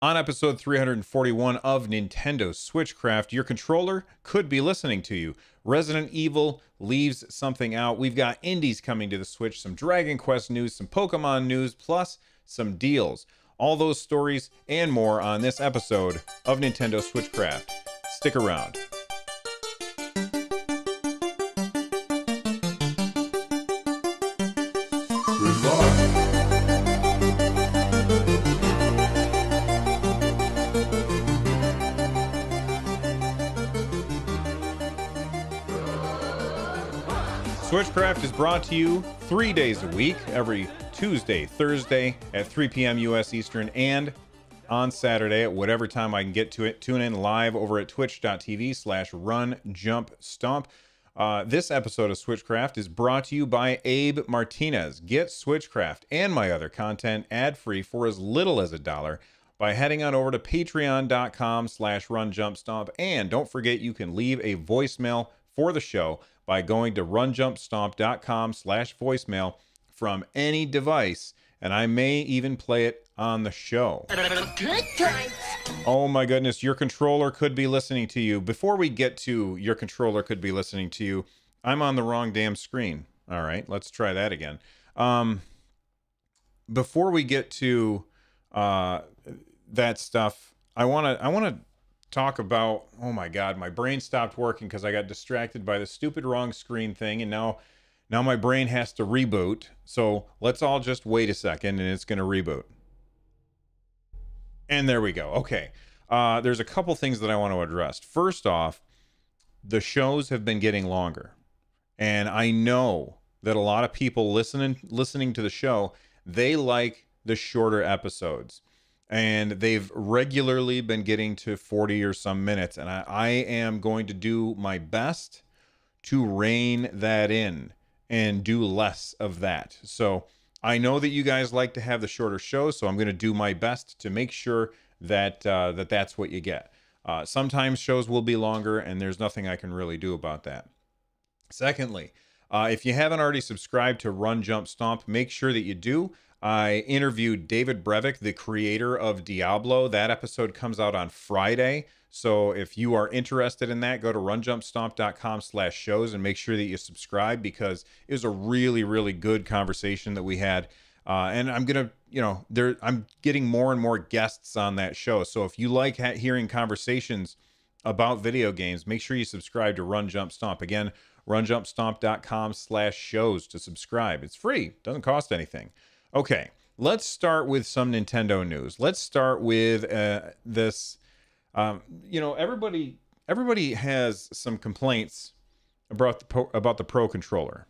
On episode 341 of Nintendo Switchcraft, your controller could be listening to you. Resident Evil leaves something out. We've got indies coming to the Switch, some Dragon Quest news, some Pokemon news, plus some deals. All those stories and more on this episode of Nintendo Switchcraft. Stick around. Switchcraft is brought to you 3 days a week, every Tuesday, Thursday at 3 p.m. U.S. Eastern, and on Saturday at whatever time I can get to it. Tune in live over at twitch.tv/runjumpstomp. This episode of Switchcraft is brought to you by Abe Martinez. Get Switchcraft and my other content ad-free for as little as $1 by heading on over to patreon.com/runjumpstomp. And don't forget, you can leave a voicemail for the show by going to runjumpstomp.com/voicemail from any device, and I may even play it on the show. Good times. Oh my goodness, your controller could be listening to you. Before we get to your controller could be listening to you, I'm on the wrong damn screen. All right, let's try that again. Before we get to that stuff, I want to talk about, oh my god, my brain stopped working because I got distracted by the stupid wrong screen thing, and now my brain has to reboot. So let's all just wait a second and it's going to reboot. And there we go. Okay. There's a couple things that I want to address. First off, the shows have been getting longer, and I know that a lot of people listening to the show, they like the shorter episodes. And they've regularly been getting to 40 or some minutes. And I am going to do my best to rein that in and do less of that. So I know that you guys like to have the shorter shows, so I'm going to do my best to make sure that that's what you get. Sometimes shows will be longer, and there's nothing I can really do about that. Secondly, if you haven't already subscribed to Run Jump Stomp, make sure that you do. I interviewed David Brevik, the creator of Diablo. That episode comes out on Friday. So if you are interested in that, go to runjumpstomp.com/shows and make sure that you subscribe, because it was a really, really good conversation that we had. And I'm going to, I'm getting more and more guests on that show. So if you like hearing conversations about video games, make sure you subscribe to Run Jump Stomp. Again, runjumpstomp.com/shows to subscribe. It's free. Doesn't cost anything. Okay, let's start with some Nintendo news. Let's start with this. Everybody has some complaints about the Pro Controller.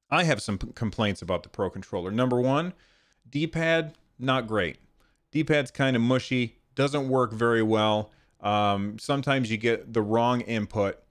I have some complaints about the Pro Controller. Number one, D-pad, not great. D-pad's kind of mushy, doesn't work very well. Sometimes you get the wrong input.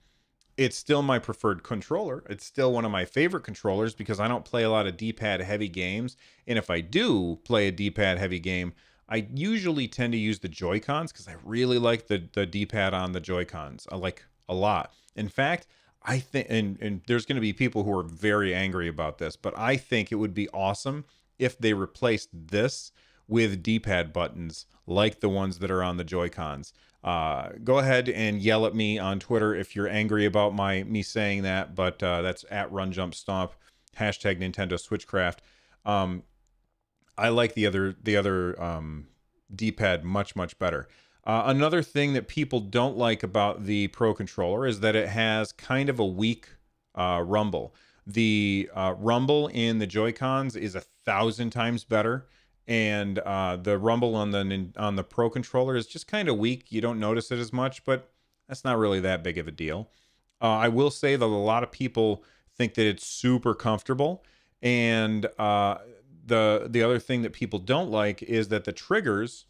It's still my preferred controller. It's still one of my favorite controllers because I don't play a lot of D-pad heavy games. And if I do play a D-pad heavy game, I usually tend to use the Joy-Cons because I really like the D-pad on the Joy-Cons. I like a lot. In fact, I think, and there's going to be people who are very angry about this, but I think it would be awesome if they replaced this with D-pad buttons like the ones that are on the Joy-Cons. Go ahead and yell at me on Twitter if you're angry about me saying that, but that's at RunJumpStomp, hashtag Nintendo Switchcraft. I like the other D-pad much better. Another thing that people don't like about the Pro Controller is that it has kind of a weak rumble. The rumble in the Joy-Cons is 1,000 times better. And the rumble on the Pro Controller is just kind of weak. You don't notice it as much, but that's not really that big of a deal. I will say that a lot of people think that it's super comfortable. And the other thing that people don't like is that the triggers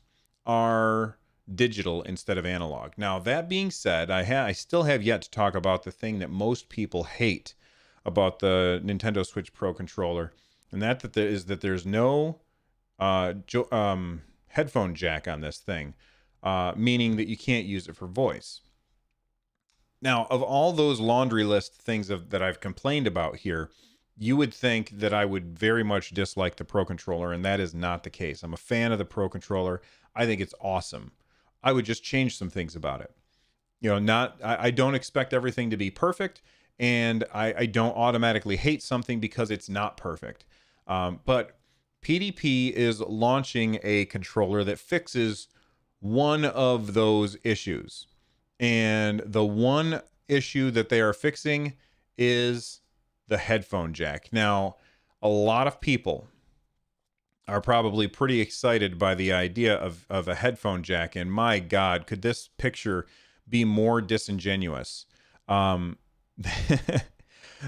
are digital instead of analog. Now, that being said, I still have yet to talk about the thing that most people hate about the Nintendo Switch Pro Controller, and that there's no headphone jack on this thing, meaning that you can't use it for voice. Now, of all those laundry list things that I've complained about here, you would think that I would very much dislike the Pro Controller, and that is not the case. I'm a fan of the Pro Controller. I think it's awesome. I would just change some things about it. You know, I don't expect everything to be perfect, and I don't automatically hate something because it's not perfect. But PDP is launching a controller that fixes one of those issues. And the one issue that they are fixing is the headphone jack. Now, a lot of people are probably pretty excited by the idea of a headphone jack. And my God, could this picture be more disingenuous?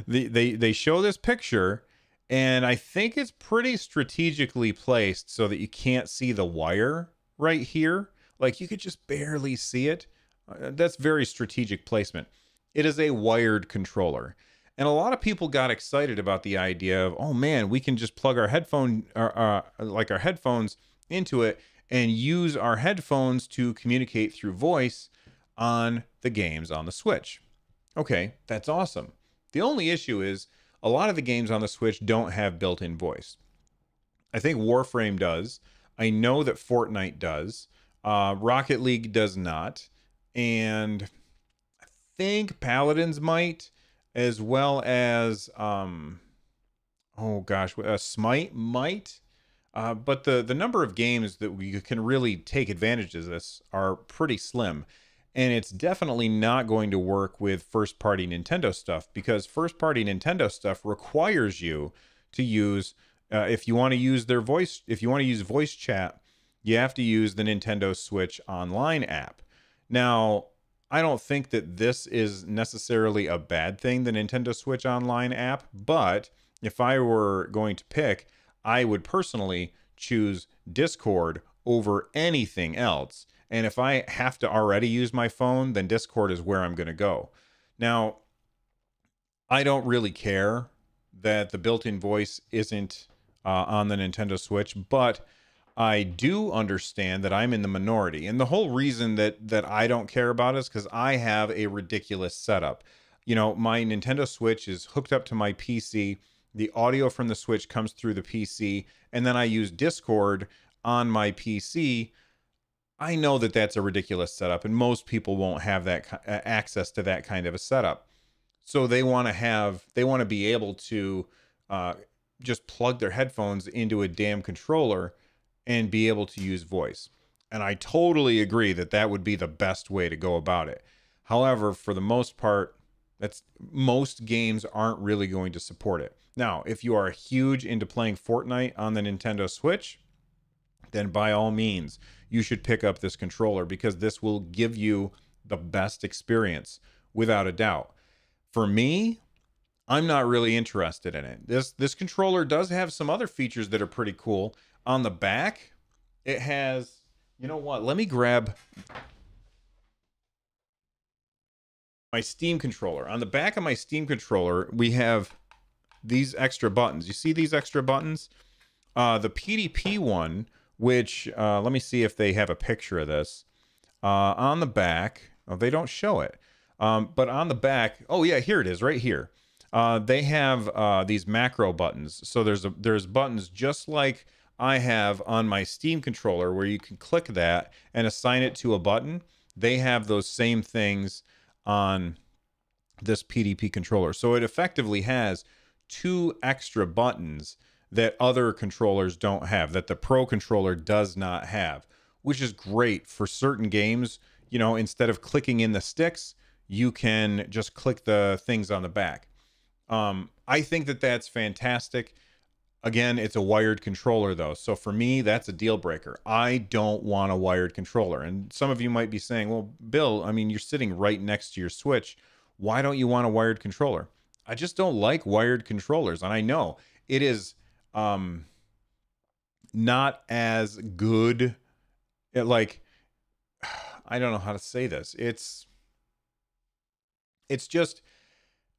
They show this picture, and I think it's pretty strategically placed so that you can't see the wire right here. Like, you could just barely see it. That's very strategic placement. It is a wired controller. And a lot of people got excited about the idea of, oh man, we can just plug our like our headphones into it and use our headphones to communicate through voice on the games on the Switch. Okay, that's awesome. The only issue is a lot of the games on the Switch don't have built-in voice. I think Warframe does. I know that Fortnite does. Rocket League does not. And I think Paladins might, as well as oh gosh, Smite might. But the number of games that we can really take advantage of this are pretty slim. And it's definitely not going to work with first-party Nintendo stuff, because first-party Nintendo stuff requires you to use, if you want to use their voice, if you want to use voice chat, you have to use the Nintendo Switch Online app. Now, I don't think that this is necessarily a bad thing, the Nintendo Switch Online app, but if I were going to pick, I would personally choose Discord over anything else. And if I have to already use my phone, then Discord is where I'm going to go. Now, I don't really care that the built-in voice isn't on the Nintendo Switch, but I do understand that I'm in the minority. And the whole reason that I don't care about it is because I have a ridiculous setup. You know, my Nintendo Switch is hooked up to my PC. The audio from the Switch comes through the PC, and then I use Discord on my PC. I know that that's a ridiculous setup, and most people won't have that access to that kind of a setup. So they want to be able to just plug their headphones into a damn controller and be able to use voice. And I totally agree that that would be the best way to go about it. However, for the most part, most games aren't really going to support it. Now, if you are huge into playing Fortnite on the Nintendo Switch, then by all means, you should pick up this controller, because this will give you the best experience without a doubt. For me, I'm not really interested in it. This controller does have some other features that are pretty cool. On the back, it has, you know what? Let me grab my Steam controller. On the back of my Steam controller, we have these extra buttons. You see these extra buttons? The PDP one, which, let me see if they have a picture of this. On the back, oh, they don't show it. But on the back, oh yeah, here it is, right here. They have these macro buttons. So there's buttons just like I have on my Steam controller, where you can click that and assign it to a button. They have those same things on this PDP controller. So it effectively has 2 extra buttons that other controllers don't have, that the Pro controller does not have, which is great for certain games. You know, instead of clicking in the sticks, you can just click the things on the back. I think that that's fantastic. Again, it's a wired controller though. So for me, that's a deal breaker. I don't want a wired controller. And some of you might be saying, well, Bill, I mean, you're sitting right next to your Switch. Why don't you want a wired controller? I just don't like wired controllers. And I know it is not as good. Like, I don't know how to say this. It's just,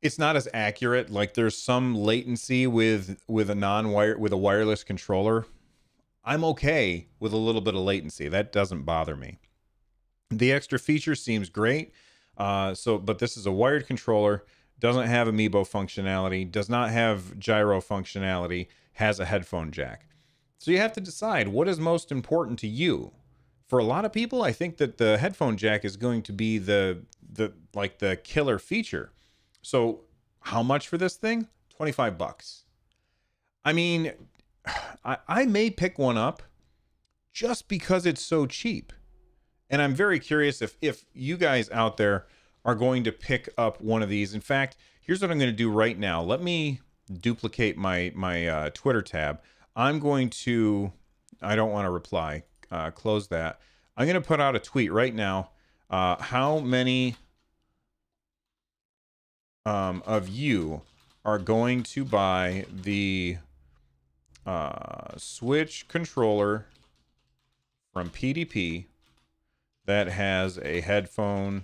it's not as accurate. Like, there's some latency with a wireless controller. I'm okay with a little bit of latency. That doesn't bother me. The extra feature seems great. But this is a wired controller. doesn't have amiibo functionality, does not have gyro functionality, has a headphone jack. So you have to decide what is most important to you. For a lot of people, I think that the headphone jack is going to be the killer feature. So how much for this thing? 25 bucks. I mean, I may pick one up just because it's so cheap. And I'm very curious if you guys out there are going to pick up one of these. In fact, here's what I'm going to do right now. Let me duplicate my Twitter tab. I'm going to, I don't want to reply, close that. I'm going to put out a tweet right now. How many of you are going to buy the Switch controller from PDP that has a headphone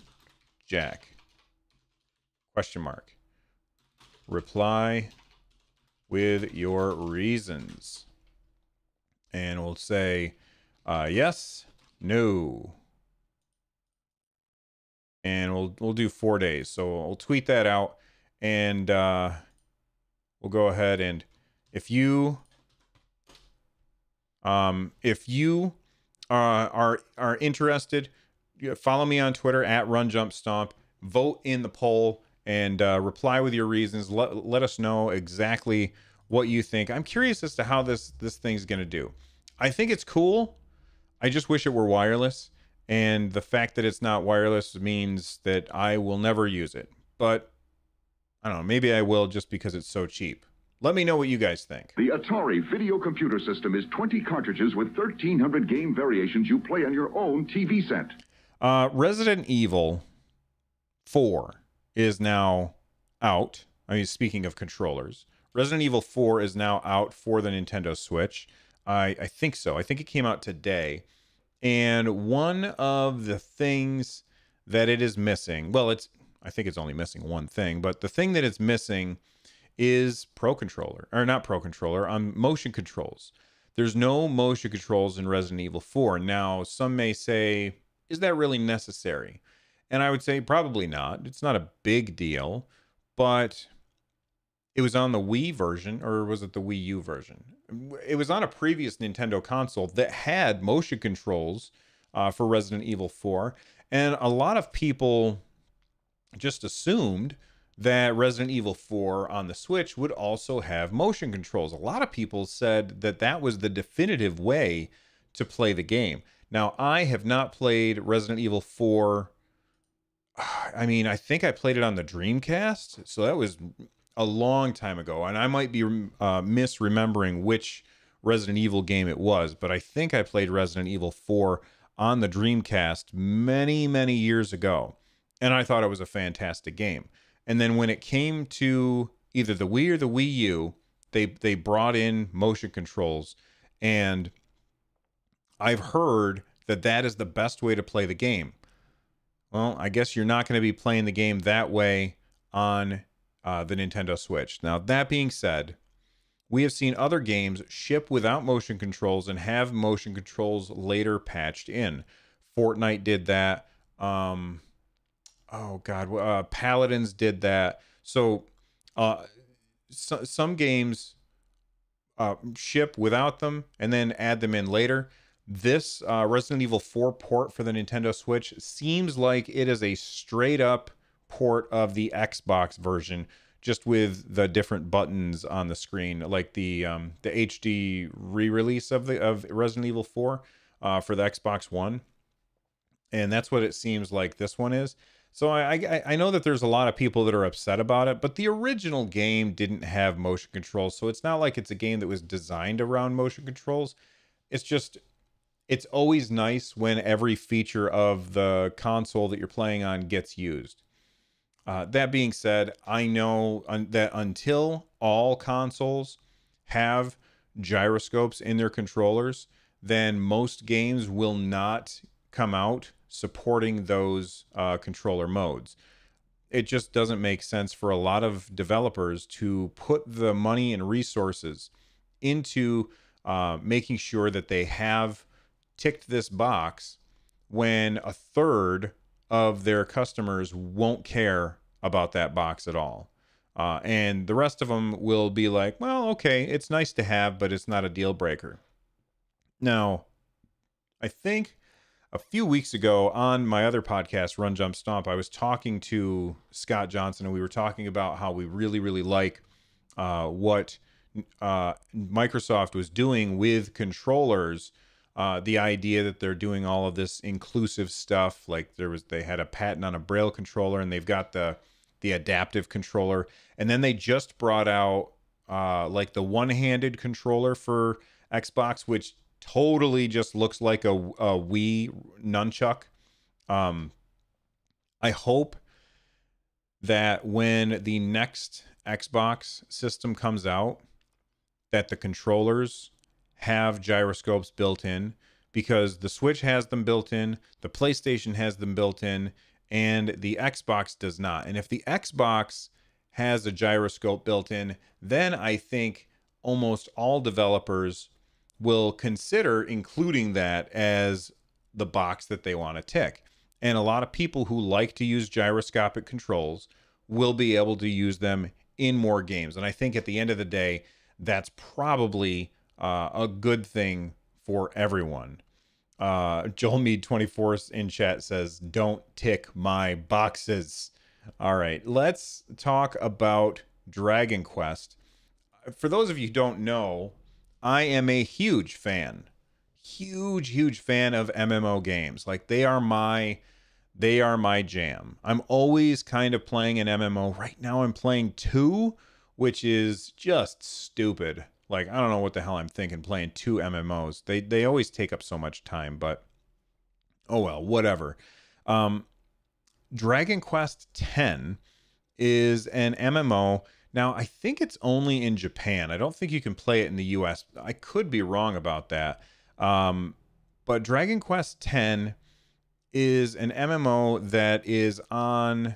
jack? Question mark. Reply with your reasons. And we'll say yes, no. And we'll do 4 days. So we'll tweet that out, and we'll go ahead, and if you are interested, follow me on Twitter at RunJumpStomp. Vote in the poll and reply with your reasons. Let us know exactly what you think. I'm curious as to how this thing's going to do. I think it's cool. I just wish it were wireless. And the fact that it's not wireless means that I will never use it. But I don't know, maybe I will just because it's so cheap. Let me know what you guys think. The Atari video computer system is 20 cartridges with 1,300 game variations you play on your own TV set. Resident Evil 4 is now out. I mean, speaking of controllers, Resident Evil 4 is now out for the Nintendo Switch. I think so. I think it came out today. And one of the things that it is missing, well, I think it's only missing one thing, but the thing that it's missing is motion controls. There's no motion controls in Resident Evil 4. Now, some may say, is that really necessary? And I would say probably not. It's not a big deal, but it was on the Wii version, or was it the Wii U version? It was on a previous Nintendo console that had motion controls for Resident Evil 4. And a lot of people just assumed that Resident Evil 4 on the Switch would also have motion controls. A lot of people said that that was the definitive way to play the game. Now, I have not played Resident Evil 4. I mean, I think I played it on the Dreamcast, so that was a long time ago, and I might be misremembering which Resident Evil game it was, but I think I played Resident Evil 4 on the Dreamcast many, many years ago, and I thought it was a fantastic game. And then when it came to either the Wii or the Wii U, they brought in motion controls, and I've heard that that is the best way to play the game. Well, I guess you're not going to be playing the game that way on the Nintendo Switch. Now, that being said, we have seen other games ship without motion controls and have motion controls later patched in. Fortnite did that. Paladins did that. So, some games ship without them and then add them in later. This Resident Evil 4 port for the Nintendo Switch seems like it is a straight up port of the Xbox version, just with the different buttons on the screen, like the HD re-release of Resident Evil 4 for the Xbox One, and that's what it seems like this one is. So I know that there's a lot of people that are upset about it, but the original game didn't have motion controls, so it's not like it's a game that was designed around motion controls. It's always nice when every feature of the console that you're playing on gets used. That being said, I know that until all consoles have gyroscopes in their controllers, then most games will not come out supporting those controller modes. It just doesn't make sense for a lot of developers to put the money and resources into making sure that they have ticked this box when a third of their customers won't care about that box at all. And the rest of them will be like, well, okay, it's nice to have, but it's not a deal breaker. Now, I think a few weeks ago on my other podcast, Run, Jump, Stomp, I was talking to Scott Johnson, and we were talking about how we really, really like what Microsoft was doing with controllers. The idea that they're doing all of this inclusive stuff, like they had a patent on a Braille controller, and they've got the adaptive controller, and then they just brought out like the one-handed controller for Xbox, which totally just looks like a Wii nunchuck. I hope that when the next Xbox system comes out, that the controllers have gyroscopes built in, because the Switch has them built in, the PlayStation has them built in, and the Xbox does not. And if the Xbox has a gyroscope built in, then I think almost all developers will consider including that as the box that they want to tick. And a lot of people who like to use gyroscopic controls will be able to use them in more games. And I think at the end of the day, that's probably a good thing for everyone. Joel Mead 24 in chat says, don't tick my boxes. All right, let's talk about Dragon Quest. For those of you who don't know, I am a huge fan of MMO games. Like they are my jam. I'm always kind of playing an MMO. Right now I'm playing 2, which is just stupid. Like, I don't know what the hell I'm thinking playing 2 MMOs. They always take up so much time, but oh well, whatever. Dragon Quest X is an MMO. Now, I think it's only in Japan. I don't think you can play it in the US. I could be wrong about that. But Dragon Quest X is an MMO that is on...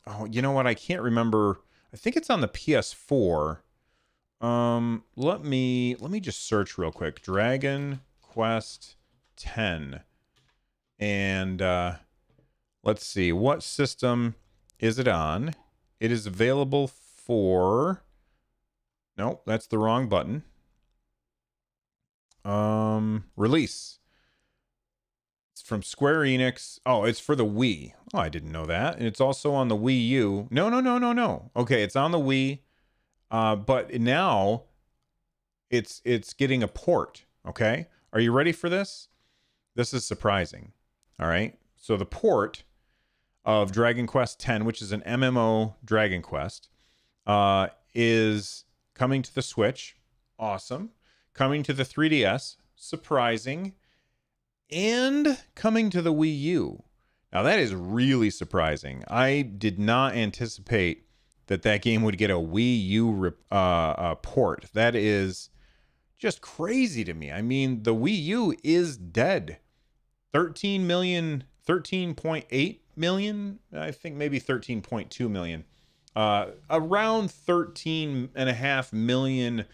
Oh, you know what? I can't remember. I think it's on the PS4. Let me just search real quick. Dragon Quest X. And let's see. What system is it on? It is available for... Nope, that's the wrong button. Release. It's from Square Enix. Oh, it's for the Wii. Oh, I didn't know that. And it's also on the Wii U. No. Okay, it's on the Wii. But now it's getting a port. Okay, are you ready for this? This is surprising. All right. So the port of Dragon Quest X, which is an MMO Dragon Quest, is coming to the Switch. Awesome. Coming to the 3DS. Surprising. And coming to the Wii U. Now that is really surprising. I did not anticipate that game would get a Wii U port. That is just crazy to me. I mean, the Wii U is dead. 13.8 million, I think maybe 13.2 million. Around 13.5 million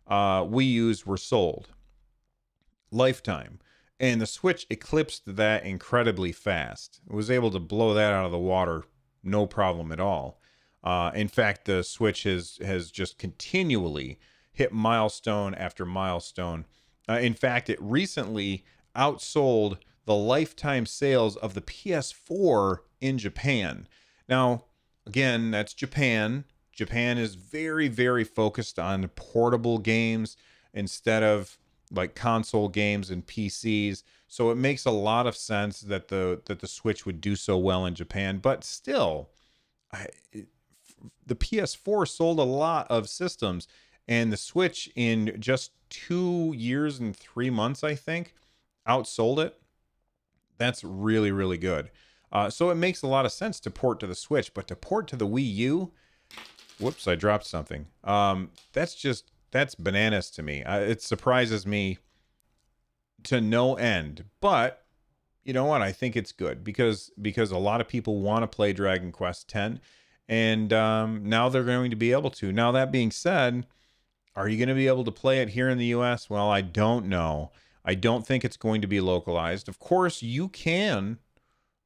Wii U's were sold. Lifetime. And the Switch eclipsed that incredibly fast. It was able to blow that out of the water, no problem at all. In fact, the Switch has just continually hit milestone after milestone. In fact, it recently outsold the lifetime sales of the PS4 in Japan. Now, again, that's Japan. Japan is very, very focused on portable games instead of like console games and PCs. So it makes a lot of sense that the Switch would do so well in Japan. But still, the PS4 sold a lot of systems, and the Switch in just 2 years and 3 months, I think, outsold it. That's really, really good. So it makes a lot of sense to port to the Switch, but to port to the Wii U, whoops, I dropped something. That's bananas to me. It surprises me to no end, but you know what? I think it's good because a lot of people want to play Dragon Quest X, and now they're going to be able to. Now, that being said, are you going to be able to play it here in the US? Well, I don't know. I don't think it's going to be localized. Of course, you can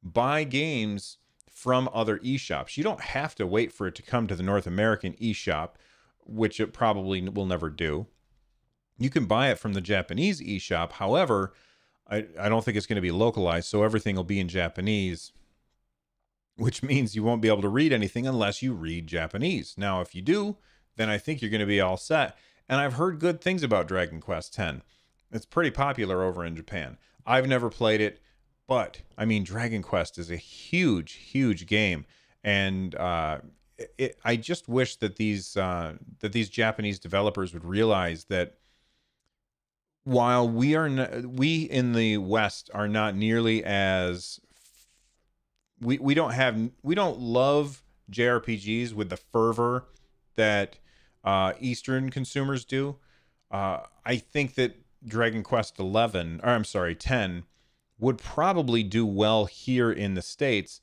buy games from other eShops. You don't have to wait for it to come to the North American eShop, which it probably will never do. You can buy it from the Japanese eShop. However, I don't think it's going to be localized, so everything will be in Japanese, which means you won't be able to read anything unless you read Japanese. Now, if you do, then I think you're going to be all set. And I've heard good things about Dragon Quest X. It's pretty popular over in Japan. I've never played it, but I mean, Dragon Quest is a huge, huge game, and I just wish that these Japanese developers would realize that while we in the West are not nearly as we don't love JRPGs with the fervor that Eastern consumers do. I think that Dragon Quest 10 would probably do well here in the States,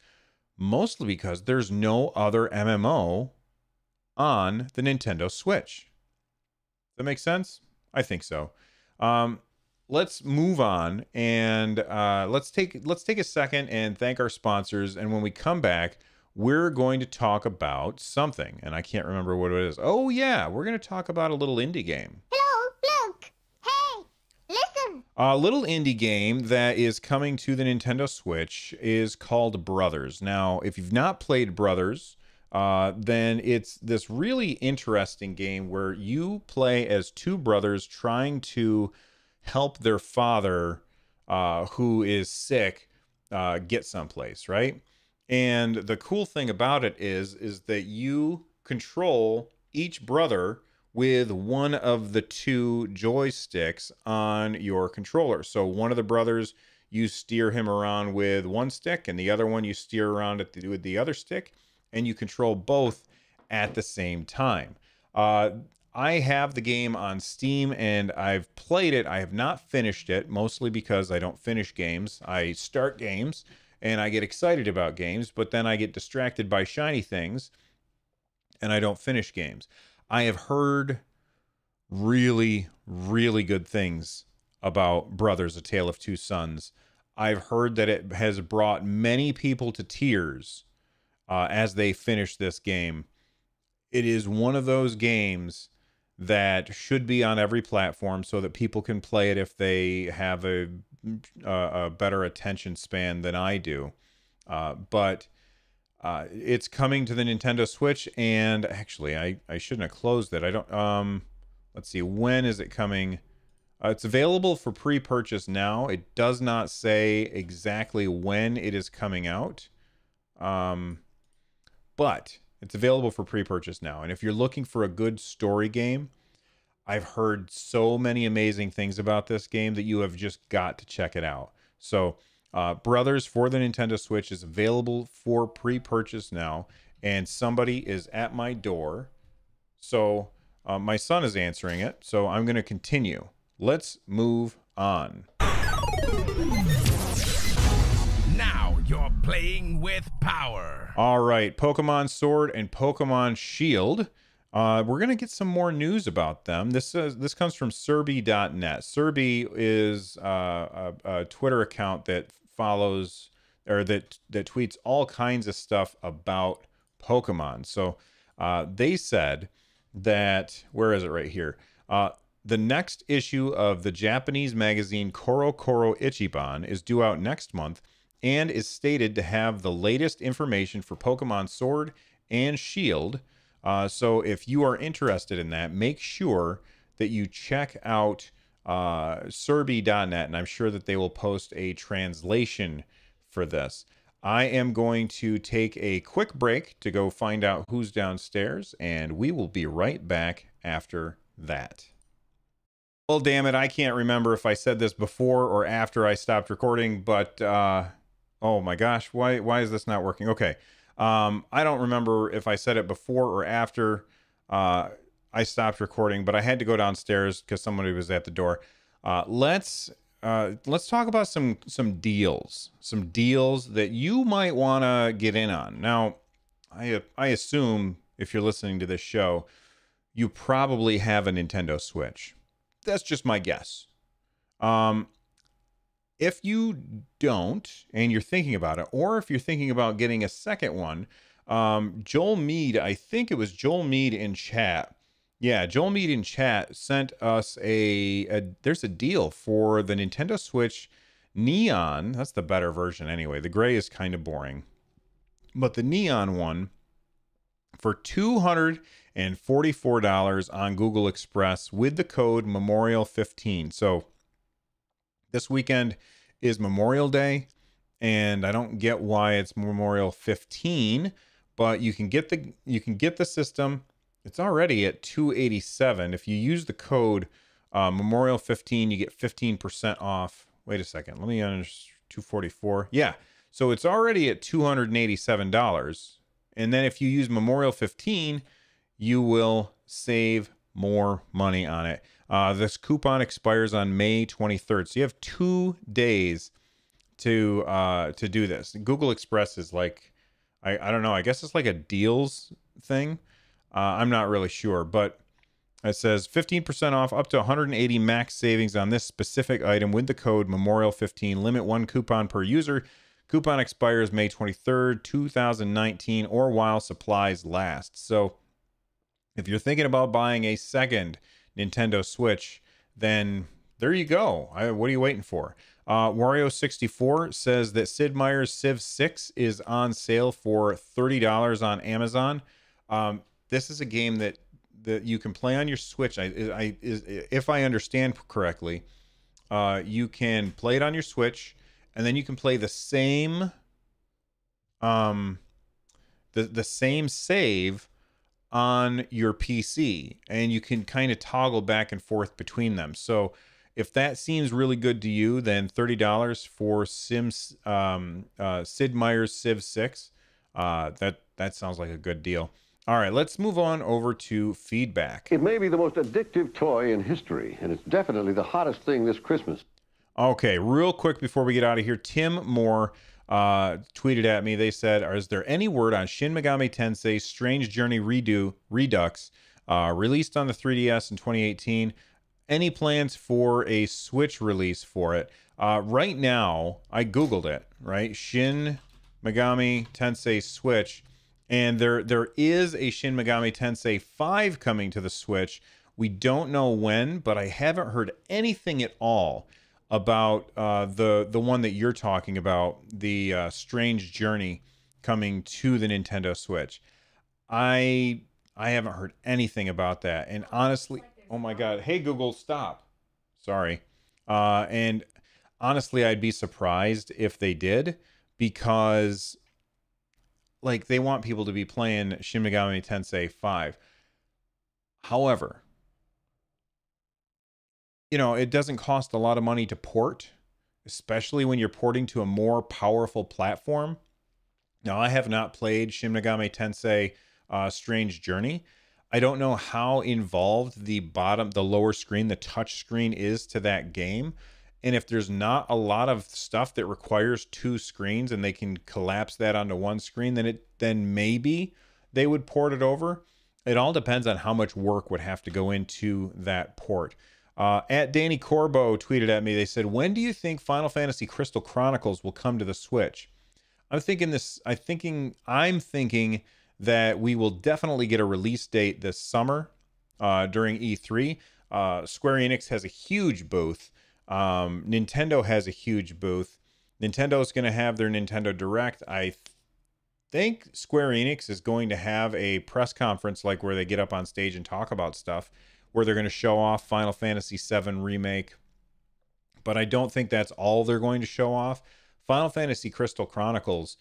mostly because there's no other MMO on the Nintendo Switch. Does that make sense? I think so. Let's move on, and let's take a second and thank our sponsors. And when we come back, we're going to talk about something, and I can't remember what it is. Oh yeah, we're going to talk about a little indie game. Hello, look. Hey, listen. A little indie game that is coming to the Nintendo Switch is called Brothers. Now, if you've not played Brothers, then it's this really interesting game where you play as two brothers trying to help their father, who is sick, get someplace, right? And the cool thing about it is that you control each brother with one of the two joysticks on your controller. So one of the brothers, you steer him around with one stick, and the other one you steer around with the other stick, and you control both at the same time. I have the game on Steam, and I've played it. I have not finished it, mostly because I don't finish games. I start games, and I get excited about games, but then I get distracted by shiny things, and I don't finish games. I have heard really, really good things about Brothers, A Tale of Two Sons. I've heard that it has brought many people to tears as they finish this game. It is one of those games that should be on every platform so that people can play it if they have a better attention span than I do. But it's coming to the Nintendo Switch, and actually I shouldn't have closed it. I don't let's see, when is it coming? It's available for pre-purchase now. It does not say exactly when it is coming out. But it's available for pre-purchase now. And if you're looking for a good story game, I've heard so many amazing things about this game that you have just got to check it out. So Brothers for the Nintendo Switch is available for pre-purchase now, and somebody is at my door. So my son is answering it, so I'm going to continue. Let's move on. Now you're playing with power. All right, Pokemon Sword and Pokemon Shield. We're going to get some more news about them. This comes from Serby.net. Serby is a Twitter account that follows, or that tweets all kinds of stuff about Pokemon. So they said that, where is it right here? The next issue of the Japanese magazine Koro Koro Ichiban is due out next month and is stated to have the latest information for Pokemon Sword and Shield. So if you are interested in that, make sure that you check out Serby.net, and I'm sure that they will post a translation for this. I am going to take a quick break to go find out who's downstairs, and we will be right back after that. Well, damn it, I can't remember if I said this before or after I stopped recording, but oh my gosh, why is this not working? Okay. I don't remember if I said it before or after I stopped recording, but I had to go downstairs because somebody was at the door. Let's talk about some deals that you might want to get in on. Now, I assume if you're listening to this show, you probably have a Nintendo Switch. That's just my guess. If you don't, and you're thinking about it, or if you're thinking about getting a second one, Joel Mead, I think it was Joel Mead in chat. Yeah, Joel Mead in chat sent us there's a deal for the Nintendo Switch Neon. That's the better version anyway. The gray is kind of boring. But the Neon one for $244 on Google Express with the code Memorial15. So this weekend is Memorial Day, and I don't get why it's Memorial 15, but you can get the system. It's already at $287. If you use the code Memorial 15, you get 15% off. Wait a second. Let me $244. Yeah. So it's already at $287. And then if you use Memorial 15, you will save more money on it. This coupon expires on May 23rd. So you have 2 days to do this. Google Express is like, I don't know. I guess it's like a deals thing. I'm not really sure, but it says 15% off up to 180 max savings on this specific item with the code Memorial15. Limit 1 coupon per user. Coupon expires May 23rd, 2019, or while supplies last. So if you're thinking about buying a second Nintendo Switch, then there you go. What are you waiting for? Wario64 says that Sid Meier's Civ 6 is on sale for $30 on Amazon. This is a game that you can play on your Switch. If I understand correctly, you can play it on your Switch, and then you can play the same the same save on your PC, and you can kind of toggle back and forth between them. So if that seems really good to you, then $30 for Sid Meier's Civ 6, that sounds like a good deal. All right, let's move on over to feedback. It may be the most addictive toy in history, and it's definitely the hottest thing this Christmas. Okay, real quick before we get out of here, Tim Moore tweeted at me. They said, is there any word on Shin Megami Tensei Strange Journey Redux, released on the 3DS in 2018? Any plans for a Switch release for it? Right now, I Googled it, right? Shin Megami Tensei Switch. And there is a Shin Megami Tensei 5 coming to the Switch. We don't know when, but I haven't heard anything at all about the one that you're talking about, the Strange Journey coming to the Nintendo Switch. I haven't heard anything about that. And honestly, oh my God, hey Google, stop. Sorry. And honestly, I'd be surprised if they did, because like they want people to be playing Shin Megami Tensei 5. However, you know, it doesn't cost a lot of money to port, especially when you're porting to a more powerful platform. Now, I have not played Shin Megami Tensei Strange Journey. I don't know how involved the lower screen, the touch screen is to that game. And if there's not a lot of stuff that requires 2 screens and they can collapse that onto 1 screen, then maybe they would port it over. It all depends on how much work would have to go into that port. At Danny Corbo tweeted at me, they said, when do you think Final Fantasy Crystal Chronicles will come to the Switch? I'm thinking that we will definitely get a release date this summer during E3. Square Enix has a huge booth. Nintendo has a huge booth. Nintendo is going to have their Nintendo Direct. I think Square Enix is going to have a press conference, like where they get up on stage and talk about stuff, where they're going to show off Final Fantasy VII Remake. But I don't think that's all they're going to show off. Final Fantasy Crystal Chronicles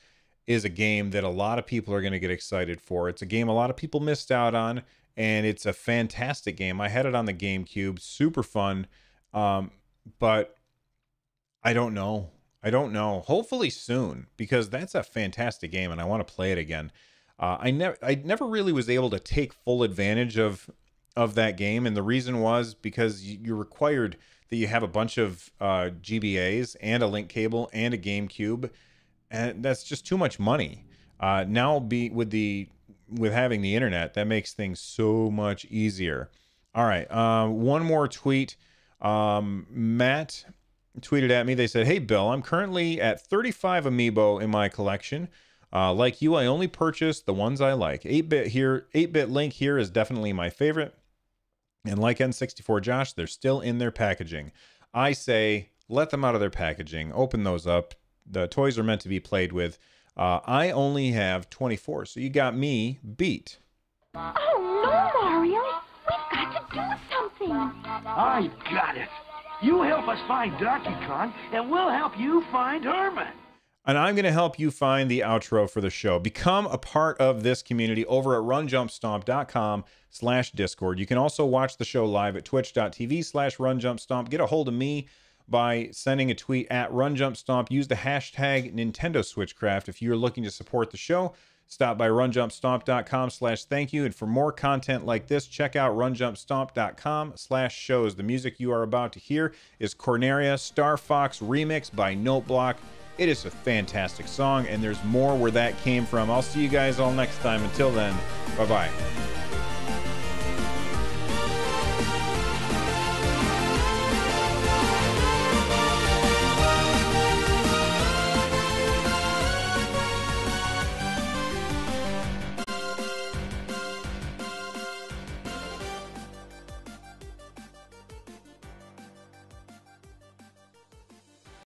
is a game that a lot of people are going to get excited for. It's a game a lot of people missed out on, and it's a fantastic game. I had it on the GameCube. Super fun. But I don't know. Hopefully soon, because that's a fantastic game and I want to play it again. I never really was able to take full advantage of that game, and the reason was because you're required that you have a bunch of GBAs and a link cable and a GameCube, and that's just too much money. Now with having the internet, that makes things so much easier. All right, one more tweet. Matt tweeted at me. They said, "Hey, Bill, I'm currently at 35 amiibo in my collection. Like you, I only purchased the ones I like. 8-bit Link here is definitely my favorite. And like N64 Josh, they're still in their packaging. I say, let them out of their packaging. Open those up. The toys are meant to be played with. I only have 24, so you got me beat." Oh, no, Mario. We've got to do something. I got it. You help us find Donkey Kong, and we'll help you find Herman. And I'm going to help you find the outro for the show. Become a part of this community over at runjumpstomp.com/Discord. You can also watch the show live at twitch.tv/runjumpstomp. Get a hold of me by sending a tweet at runjumpstomp. Use the hashtag Nintendo Switchcraft if you're looking to support the show. Stop by runjumpstomp.com/thank you. And for more content like this, check out runjumpstomp.com/shows. The music you are about to hear is Corneria Star Fox Remix by Noteblock. It is a fantastic song, and there's more where that came from. I'll see you guys all next time. Until then, bye-bye.